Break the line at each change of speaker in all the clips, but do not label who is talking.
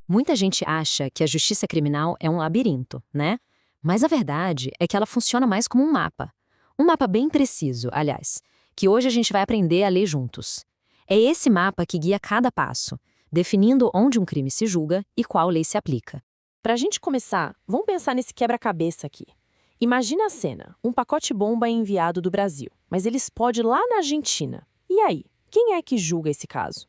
Muita gente acha que a justiça criminal é um labirinto, né? Mas a verdade é que ela funciona mais como um mapa. Um mapa bem preciso, aliás, que hoje a gente vai aprender a ler juntos. É esse mapa que guia cada passo, definindo onde um crime se julga e qual lei se aplica.
Para a gente começar, vamos pensar nesse quebra-cabeça aqui. Imagina a cena: um pacote-bomba é enviado do Brasil, mas ele explode lá na Argentina. E aí, quem é que julga esse caso?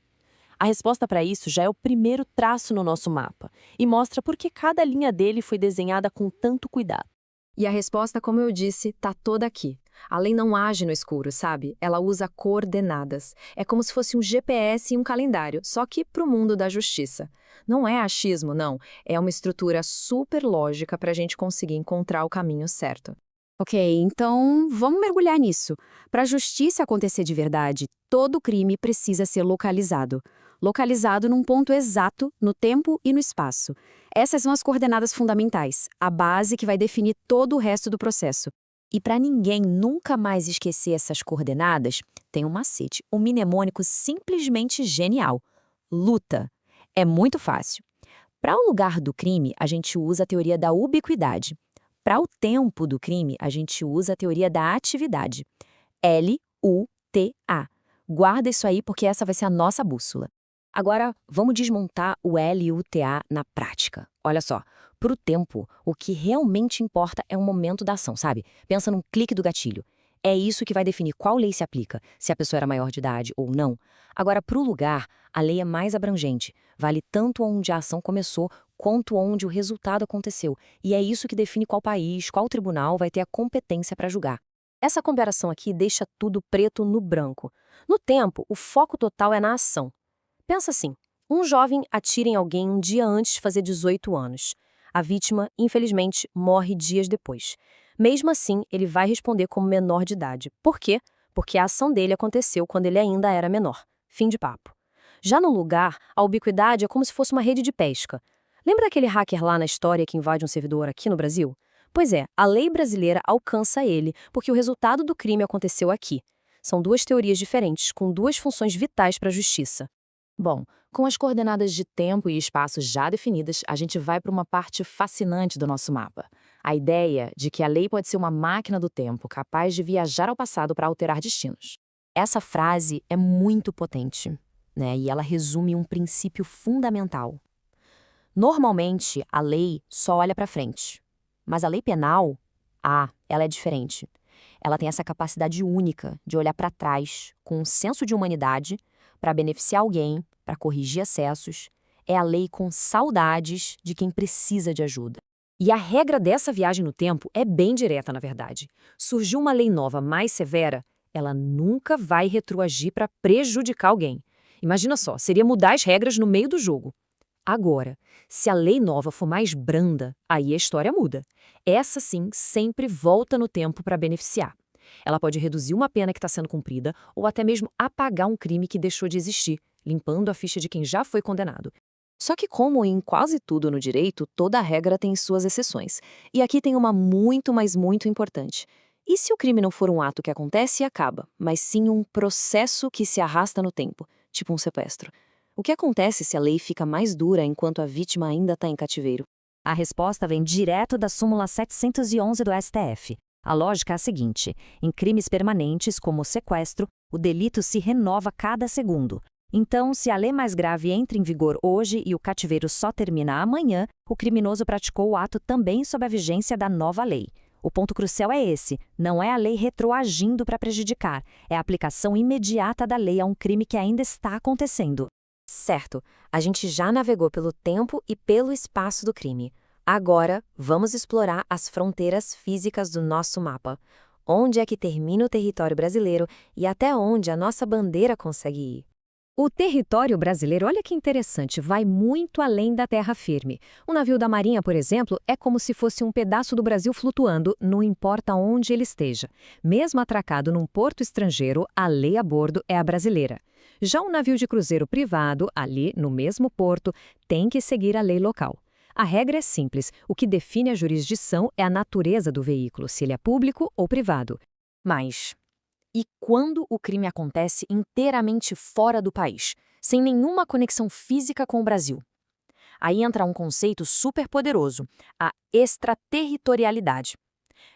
A resposta para isso já é o primeiro traço no nosso mapa e mostra por que cada linha dele foi desenhada com tanto cuidado.
E a resposta, como eu disse, tá toda aqui. A lei não age no escuro, sabe? Ela usa coordenadas. É como se fosse um GPS e um calendário, só que pro mundo da justiça. Não é achismo, não. É uma estrutura super lógica para a gente conseguir encontrar o caminho certo.
Ok, então vamos mergulhar nisso. Para a justiça acontecer de verdade, todo crime precisa ser localizado. Localizado num ponto exato, no tempo e no espaço. Essas são as coordenadas fundamentais, a base que vai definir todo o resto do processo.
E para ninguém nunca mais esquecer essas coordenadas, tem um macete, um mnemônico simplesmente genial. Luta. É muito fácil. Para o lugar do crime, a gente usa a teoria da ubiquidade. Para o tempo do crime, a gente usa a teoria da atividade. L-U-T-A. Guarda isso aí porque essa vai ser a nossa bússola. Agora, vamos desmontar o L e o TA na prática. Olha só, para o tempo, o que realmente importa é o momento da ação, sabe? Pensa num clique do gatilho. É isso que vai definir qual lei se aplica, se a pessoa era maior de idade ou não. Agora, para o lugar, a lei é mais abrangente. Vale tanto onde a ação começou, quanto onde o resultado aconteceu. E é isso que define qual país, qual tribunal vai ter a competência para julgar. Essa comparação aqui deixa tudo preto no branco. No tempo, o foco total é na ação. Pensa assim, um jovem atira em alguém um dia antes de fazer 18 anos. A vítima, infelizmente, morre dias depois. Mesmo assim, ele vai responder como menor de idade. Por quê? Porque a ação dele aconteceu quando ele ainda era menor. Fim de papo. Já no lugar, a ubiquidade é como se fosse uma rede de pesca. Lembra daquele hacker lá na história que invade um servidor aqui no Brasil? Pois é, a lei brasileira alcança ele, porque o resultado do crime aconteceu aqui. São duas teorias diferentes, com duas funções vitais para a justiça.
Bom, com as coordenadas de tempo e espaço já definidas, a gente vai para uma parte fascinante do nosso mapa. A ideia de que a lei pode ser uma máquina do tempo capaz de viajar ao passado para alterar destinos.
Essa frase é muito potente, né? E ela resume um princípio fundamental. Normalmente, a lei só olha para frente. Mas a lei penal, ela é diferente. Ela tem essa capacidade única de olhar para trás, com um senso de humanidade, para beneficiar alguém, para corrigir excessos. É a lei com saudades de quem precisa de ajuda. E a regra dessa viagem no tempo é bem direta, na verdade. Surgiu uma lei nova mais severa, ela nunca vai retroagir para prejudicar alguém. Imagina só, seria mudar as regras no meio do jogo. Agora, se a lei nova for mais branda, aí a história muda. Essa sim sempre volta no tempo para beneficiar. Ela pode reduzir uma pena que está sendo cumprida ou até mesmo apagar um crime que deixou de existir, limpando a ficha de quem já foi condenado. Só que, como em quase tudo no direito, toda regra tem suas exceções. E aqui tem uma muito, mas muito importante. E se o crime não for um ato que acontece e acaba, mas sim um processo que se arrasta no tempo, tipo um sequestro? O que acontece se a lei fica mais dura enquanto a vítima ainda está em cativeiro?
A resposta vem direto da súmula 711 do STF. A lógica é a seguinte: em crimes permanentes, como o sequestro, o delito se renova cada segundo. Então, se a lei mais grave entra em vigor hoje e o cativeiro só termina amanhã, o criminoso praticou o ato também sob a vigência da nova lei. O ponto crucial é esse: não é a lei retroagindo para prejudicar, é a aplicação imediata da lei a um crime que ainda está acontecendo.
Certo, a gente já navegou pelo tempo e pelo espaço do crime. Agora, vamos explorar as fronteiras físicas do nosso mapa. Onde é que termina o território brasileiro e até onde a nossa bandeira consegue ir?
O território brasileiro, olha que interessante, vai muito além da terra firme. Um navio da Marinha, por exemplo, é como se fosse um pedaço do Brasil flutuando, não importa onde ele esteja. Mesmo atracado num porto estrangeiro, a lei a bordo é a brasileira. Já um navio de cruzeiro privado, ali no mesmo porto, tem que seguir a lei local. A regra é simples, o que define a jurisdição é a natureza do veículo, se ele é público ou privado.
Mas, e quando o crime acontece inteiramente fora do país, sem nenhuma conexão física com o Brasil? Aí entra um conceito super poderoso, a extraterritorialidade.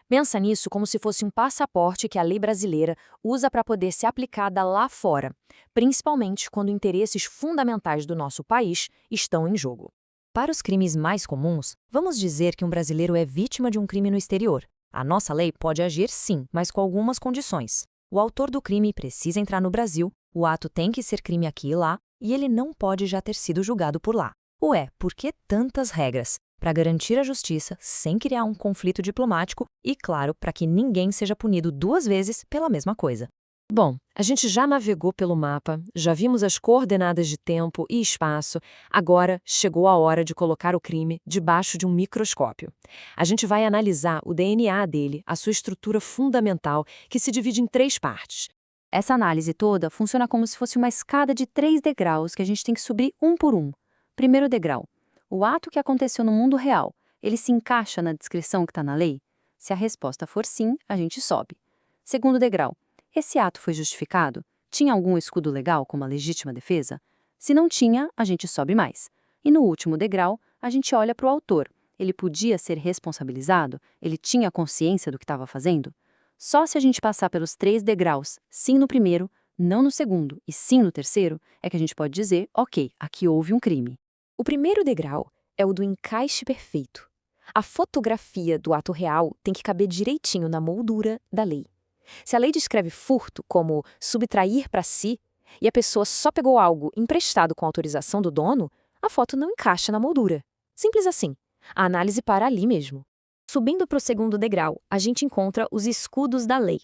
Pensa nisso como se fosse um passaporte que a lei brasileira usa para poder ser aplicada lá fora, principalmente quando interesses fundamentais do nosso país estão em jogo.
Para os crimes mais comuns, vamos dizer que um brasileiro é vítima de um crime no exterior. A nossa lei pode agir sim, mas com algumas condições. O autor do crime precisa entrar no Brasil, o ato tem que ser crime aqui e lá, e ele não pode já ter sido julgado por lá. Ué, por que tantas regras? Para garantir a justiça, sem criar um conflito diplomático e, claro, para que ninguém seja punido 2 vezes pela mesma coisa.
Bom, a gente já navegou pelo mapa, já vimos as coordenadas de tempo e espaço, agora chegou a hora de colocar o crime debaixo de um microscópio. A gente vai analisar o DNA dele, a sua estrutura fundamental, que se divide em 3 partes.
Essa análise toda funciona como se fosse uma escada de 3 degraus que a gente tem que subir um por um. Primeiro degrau. O ato que aconteceu no mundo real, ele se encaixa na descrição que está na lei? Se a resposta for sim, a gente sobe. Segundo degrau. Esse ato foi justificado? Tinha algum escudo legal, como a legítima defesa? Se não tinha, a gente sobe mais. E no último degrau, a gente olha para o autor. Ele podia ser responsabilizado? Ele tinha consciência do que estava fazendo? Só se a gente passar pelos 3 degraus, sim no primeiro, não no segundo e sim no terceiro, é que a gente pode dizer, ok, aqui houve um crime.
O primeiro degrau é o do encaixe perfeito. A fotografia do ato real tem que caber direitinho na moldura da lei. Se a lei descreve furto como subtrair para si e a pessoa só pegou algo emprestado com autorização do dono, a foto não encaixa na moldura. Simples assim. A análise para ali mesmo. Subindo para o segundo degrau, a gente encontra os escudos da lei.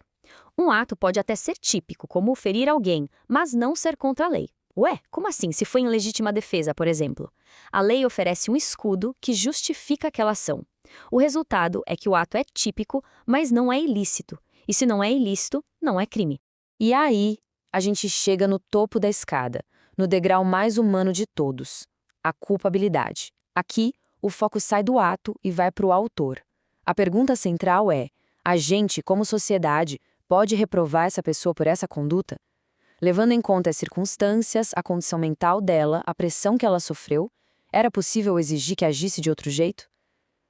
Um ato pode até ser típico, como ferir alguém, mas não ser contra a lei. Ué, como assim, se foi em legítima defesa, por exemplo? A lei oferece um escudo que justifica aquela ação. O resultado é que o ato é típico, mas não é ilícito. E se não é ilícito, não é crime. E aí, a gente chega no topo da escada, no degrau mais humano de todos, a culpabilidade. Aqui, o foco sai do ato e vai para o autor. A pergunta central é: a gente, como sociedade, pode reprovar essa pessoa por essa conduta? Levando em conta as circunstâncias, a condição mental dela, a pressão que ela sofreu, era possível exigir que agisse de outro jeito?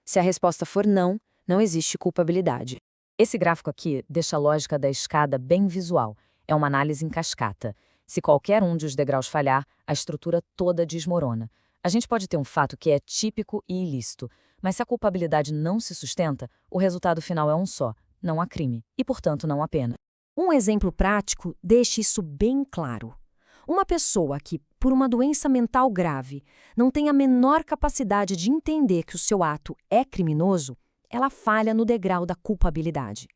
Se a resposta for não, não existe culpabilidade.
Esse gráfico aqui deixa a lógica da escada bem visual. É uma análise em cascata. Se qualquer um dos degraus falhar, a estrutura toda desmorona. A gente pode ter um fato que é típico e ilícito, mas se a culpabilidade não se sustenta, o resultado final é um só: não há crime, e portanto não há pena.
Um exemplo prático deixa isso bem claro. Uma pessoa que, por uma doença mental grave, não tem a menor capacidade de entender que o seu ato é criminoso, ela falha no degrau da culpabilidade.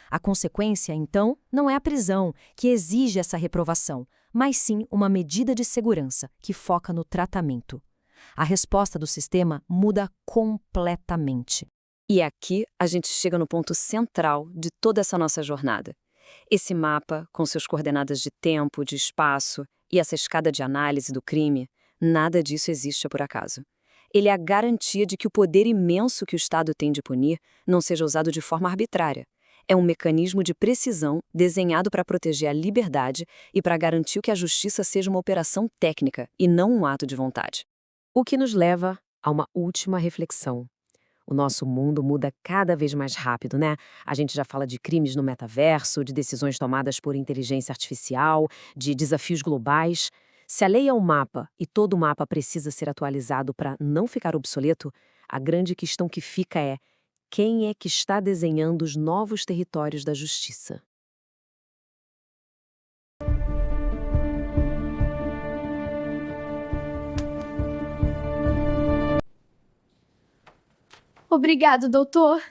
A consequência, então, não é a prisão, que exige essa reprovação, mas sim uma medida de segurança, que foca no tratamento. A resposta do sistema muda completamente.
E aqui a gente chega no ponto central de toda essa nossa jornada. Esse mapa, com suas coordenadas de tempo, de espaço e essa escada de análise do crime, nada disso existe por acaso. Ele é a garantia de que o poder imenso que o Estado tem de punir não seja usado de forma arbitrária. É um mecanismo de precisão desenhado para proteger a liberdade e para garantir que a justiça seja uma operação técnica e não um ato de vontade.
O que nos leva a uma última reflexão. O nosso mundo muda cada vez mais rápido, né? A gente já fala de crimes no metaverso, de decisões tomadas por inteligência artificial, de desafios globais. Se a lei é um mapa e todo mapa precisa ser atualizado para não ficar obsoleto, a grande questão que fica é: quem é que está desenhando os novos territórios da justiça?
Obrigado, doutor.